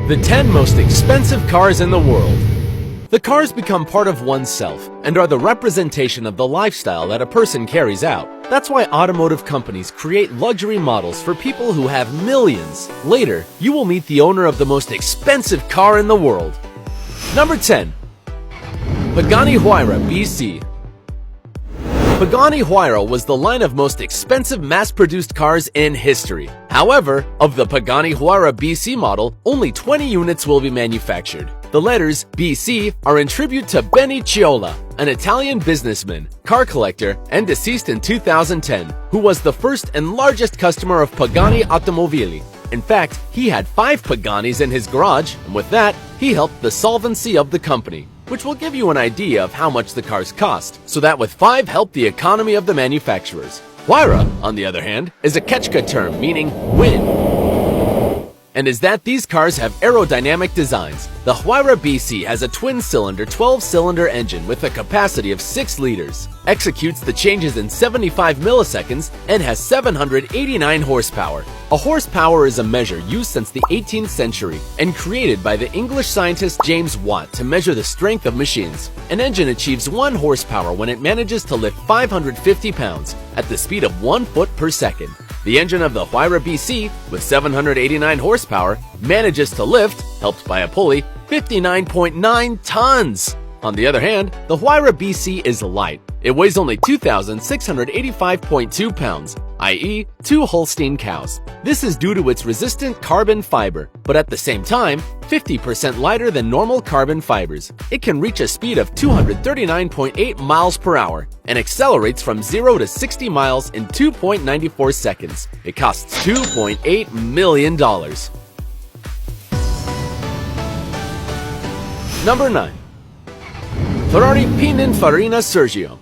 The 10 most expensive cars in the world. The cars become part of oneself and are the representation of the lifestyle that a person carries out. That's why automotive companies create luxury models for people who have millions. Later, you will meet the owner of the most expensive car in the world. Number 10. Pagani Huayra BC. Pagani Huayra was the line of most expensive mass-produced cars in history. However, of the Pagani Huayra BC model, only 20 units will be manufactured. The letters BC are in tribute to Benny Ciola, an Italian businessman, car collector, and deceased in 2010, who was the first and largest customer of Pagani Automobili. In fact, he had 5 Paganis in his garage, and with that, he helped the solvency of the company, which will give you an idea of how much the cars cost, so that with 5 help the economy of the manufacturers. Huayra, on the other hand, is a Quechua term meaning wind, and is that these cars have aerodynamic designs. The Huayra BC has a twin-cylinder 12-cylinder engine with a capacity of 6 liters, executes the changes in 75 milliseconds, and has 789 horsepower. A horsepower is a measure used since the 18th century and created by the English scientist James Watt to measure the strength of machines. An engine achieves 1 horsepower when it manages to lift 550 pounds at the speed of 1 foot per second. The engine of the Huayra BC, with 789 horsepower, manages to lift, helped by a pulley, 59.9 tons. On the other hand, the Huayra BC is light. It weighs only 2,685.2 pounds, i.e. 2 Holstein cows. This is due to its resistant carbon fiber, but at the same time, 50% lighter than normal carbon fibers. It can reach a speed of 239.8 miles per hour and accelerates from 0 to 60 miles in 2.94 seconds. It costs $2.8 million. Number 9. Ferrari Pininfarina Sergio.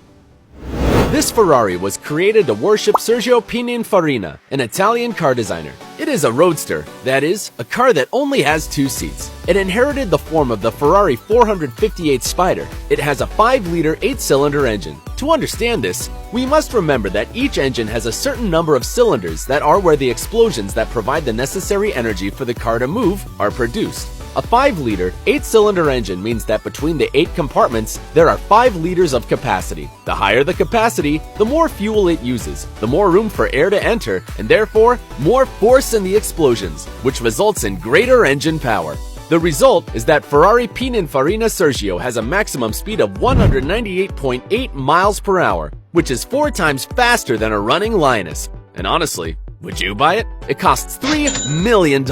This Ferrari was created to worship Sergio Pininfarina, an Italian car designer. It is a roadster, that is, a car that only has 2 seats. It inherited the form of the Ferrari 458 Spider. It has a 5-liter 8-cylinder engine. To understand this, we must remember that each engine has a certain number of cylinders that are where the explosions that provide the necessary energy for the car to move are produced. A 5-liter, 8-cylinder engine means that between the 8 compartments, there are 5 liters of capacity. The higher the capacity, the more fuel it uses, the more room for air to enter, and therefore, more force in the explosions, which results in greater engine power. The result is that Ferrari Pininfarina Sergio has a maximum speed of 198.8 miles per hour, which is 4 times faster than a running Lioness. And honestly, would you buy it? It costs $3 million.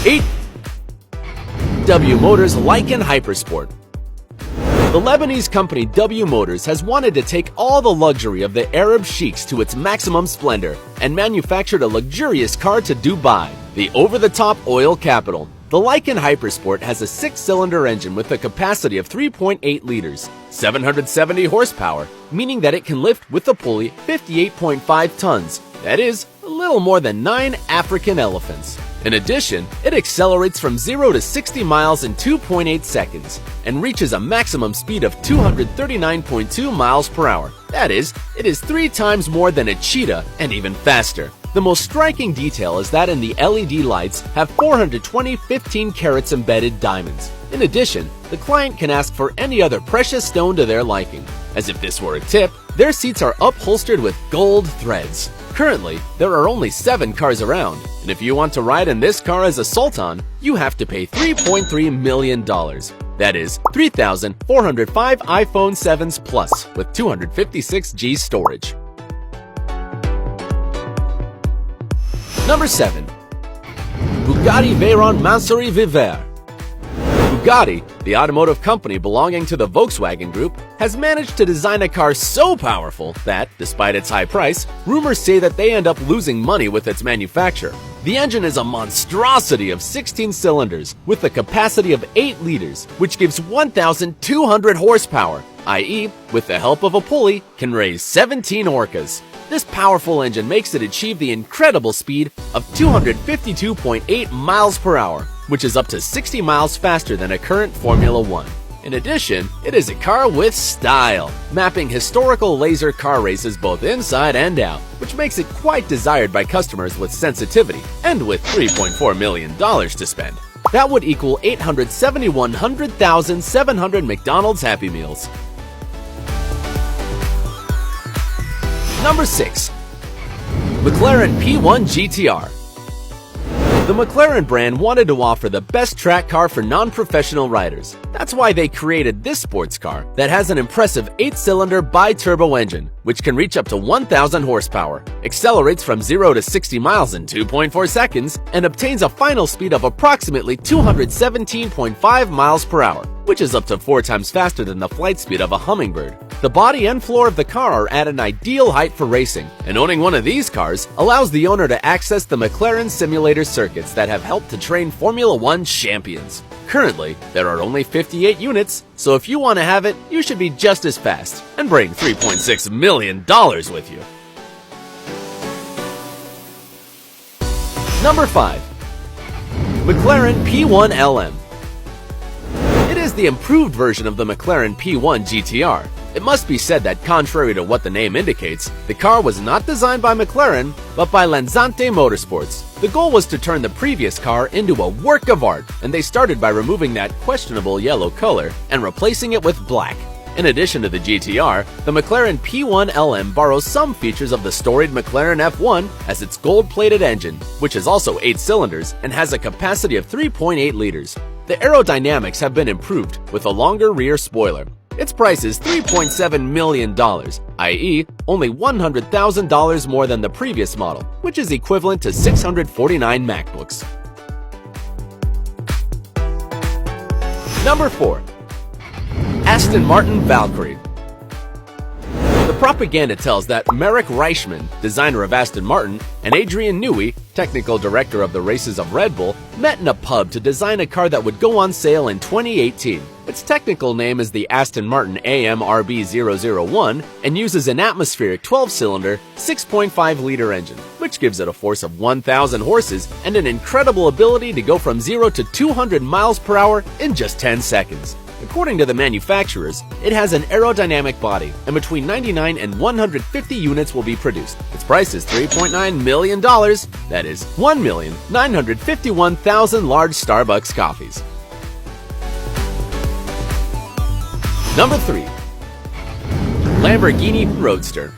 8. W Motors Lykan Hypersport. The Lebanese company W Motors has wanted to take all the luxury of the Arab sheiks to its maximum splendor and manufactured a luxurious car to Dubai, the over-the-top oil capital. The Lykan Hypersport has a 6-cylinder engine with a capacity of 3.8 liters, 770 horsepower, meaning that it can lift with a pulley 58.5 tons, that is, a little more than 9 African elephants. In addition, it accelerates from 0 to 60 miles in 2.8 seconds and reaches a maximum speed of 239.2 miles per hour. That is, it is 3 times more than a cheetah and even faster. The most striking detail is that in the LED lights have 420 15 carats embedded diamonds. In addition, the client can ask for any other precious stone to their liking. As if this were a tip, their seats are upholstered with gold threads. Currently, there are only 7 cars around, and if you want to ride in this car as a Sultan, you have to pay $3.3 million. That is, 3,405 iPhone 7s Plus with 256G storage. Number 7. Bugatti Veyron Mansouri Vivere. Bugatti, the automotive company belonging to the Volkswagen Group, has managed to design a car so powerful that, despite its high price, rumors say that they end up losing money with its manufacture. The engine is a monstrosity of 16 cylinders with a capacity of 8 liters, which gives 1,200 horsepower, i.e., with the help of a pulley, can raise 17 Orcas. This powerful engine makes it achieve the incredible speed of 252.8 miles per hour, which is up to 60 miles faster than a current Formula 1. In addition, it is a car with style, mapping historical laser car races both inside and out, which makes it quite desired by customers with sensitivity, and with $3.4 million to spend. That would equal 871,700 McDonald's Happy Meals. Number 6. McLaren P1 GTR. The McLaren brand wanted to offer the best track car for non-professional riders. That's why they created this sports car that has an impressive 8-cylinder bi-turbo engine, which can reach up to 1,000 horsepower, accelerates from 0 to 60 miles in 2.4 seconds, and obtains a final speed of approximately 217.5 miles per hour, which is up to 4 times faster than the flight speed of a hummingbird. The body and floor of the car are at an ideal height for racing, and owning one of these cars allows the owner to access the McLaren simulator circuits that have helped to train Formula One champions. Currently, there are only 58 units, so if you want to have it, you should be just as fast and bring $3.6 million with you. Number 5. McLaren P1 LM. It is the improved version of the McLaren P1 GTR. It must be said that, contrary to what the name indicates, the car was not designed by McLaren, but by Lansante Motorsports. The goal was to turn the previous car into a work of art, and they started by removing that questionable yellow color and replacing it with black. In addition to the GTR, the McLaren P1 LM borrows some features of the storied McLaren F1 as its gold-plated engine, which is also 8 cylinders and has a capacity of 3.8 liters. The aerodynamics have been improved with a longer rear spoiler. Its price is $3.7 million, i.e., only $100,000 more than the previous model, which is equivalent to 649 MacBooks. Number 4. Aston Martin Valkyrie. The propaganda tells that Marek Reichman, designer of Aston Martin, and Adrian Newey, technical director of the races of Red Bull, met in a pub to design a car that would go on sale in 2018. Its technical name is the Aston Martin AMRB001 and uses an atmospheric 12-cylinder, 6.5-liter engine, which gives it a force of 1,000 horses and an incredible ability to go from 0 to 200 miles per hour in just 10 seconds. According to the manufacturers, it has an aerodynamic body, and between 99 and 150 units will be produced. Its price is $3.9 million, that is 1,951,000 large Starbucks coffees. Number 3. Lamborghini Roadster.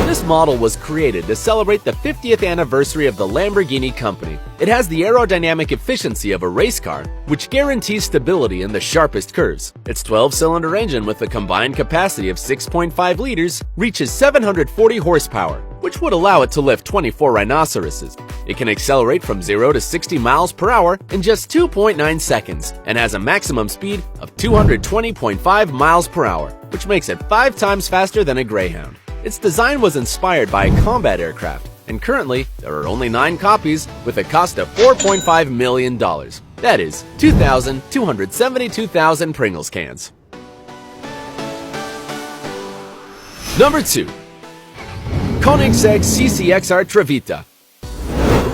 This model was created to celebrate the 50th anniversary of the Lamborghini company. It has the aerodynamic efficiency of a race car, which guarantees stability in the sharpest curves. Its 12-cylinder engine with a combined capacity of 6.5 liters reaches 740 horsepower, which would allow it to lift 24 rhinoceroses. It can accelerate from 0 to 60 miles per hour in just 2.9 seconds and has a maximum speed of 220.5 miles per hour, which makes it 5 times faster than a Greyhound. Its design was inspired by a combat aircraft, and currently there are only 9 copies with a cost of $4.5 million. That is 272,000 Pringles cans. Number 2. Koenigsegg CCXR Trevita.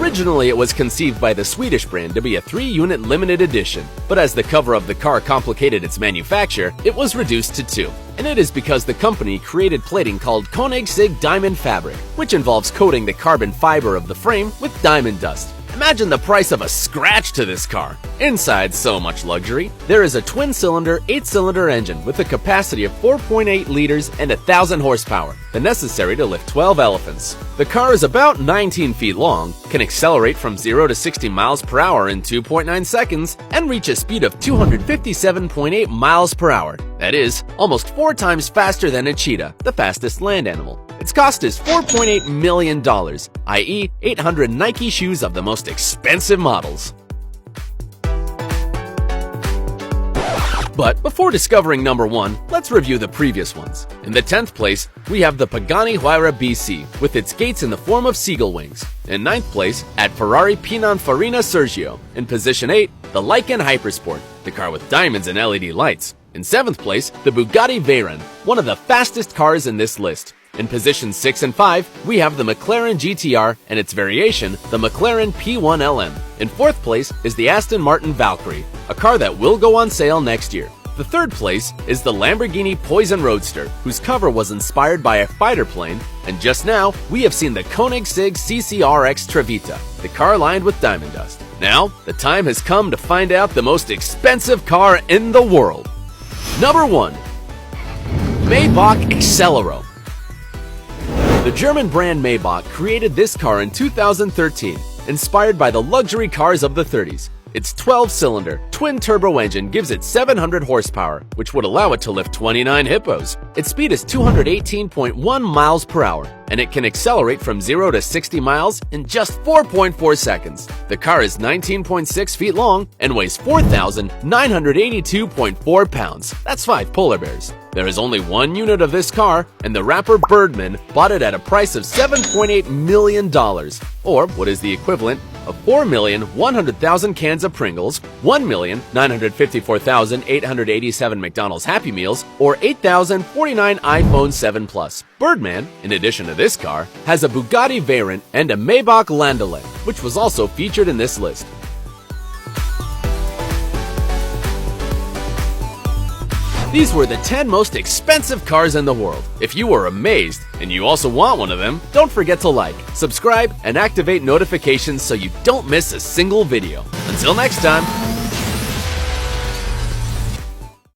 Originally, it was conceived by the Swedish brand to be a 3-unit limited edition, but as the cover of the car complicated its manufacture, it was reduced to 2. And it is because the company created plating called Koenigsegg Diamond Fabric, which involves coating the carbon fiber of the frame with diamond dust. Imagine the price of a scratch to this car. Inside so much luxury, there is a twin-cylinder, 8-cylinder engine with a capacity of 4.8 liters and 1,000 horsepower, the necessary to lift 12 elephants. The car is about 19 feet long, can accelerate from 0 to 60 miles per hour in 2.9 seconds, and reach a speed of 257.8 miles per hour. That is, almost 4 times faster than a cheetah, the fastest land animal. Its cost is $4.8 million, i.e., 800 Nike shoes of the most expensive models. But before discovering number 1, let's review the previous ones. In the 10th place, we have the Pagani Huayra BC, with its gates in the form of seagull wings. In 9th place, at Ferrari Pininfarina Sergio. In position 8, the Lykan Hypersport, the car with diamonds and LED lights. In 7th place, the Bugatti Veyron, one of the fastest cars in this list. In positions 6 and 5, we have the McLaren GTR and its variation, the McLaren P1 LM. In fourth place is the Aston Martin Valkyrie, a car that will go on sale next year. The third place is the Lamborghini Poison Roadster, whose cover was inspired by a fighter plane, and just now, we have seen the Koenigsegg CCRX Trevita, the car lined with diamond dust. Now, the time has come to find out the most expensive car in the world. Number 1. Maybach Accelero. The German brand Maybach created this car in 2013, inspired by the luxury cars of the 30s. Its 12-cylinder, twin-turbo engine gives it 700 horsepower, which would allow it to lift 29 hippos. Its speed is 218.1 miles per hour, and it can accelerate from 0 to 60 miles in just 4.4 seconds. The car is 19.6 feet long and weighs 4,982.4 pounds. That's 5 polar bears. There is only one unit of this car, and the rapper Birdman bought it at a price of $7.8 million, or what is the equivalent of 4,100,000 cans of Pringles, 1,954,887 McDonald's Happy Meals, or 8,049 iPhone 7 Plus. Birdman, in addition to this car, has a Bugatti Veyron and a Maybach Landaulet, which was also featured in this list. These were the 10 most expensive cars in the world. If you were amazed and you also want one of them, don't forget to like, subscribe, and activate notifications so you don't miss a single video. Until next time.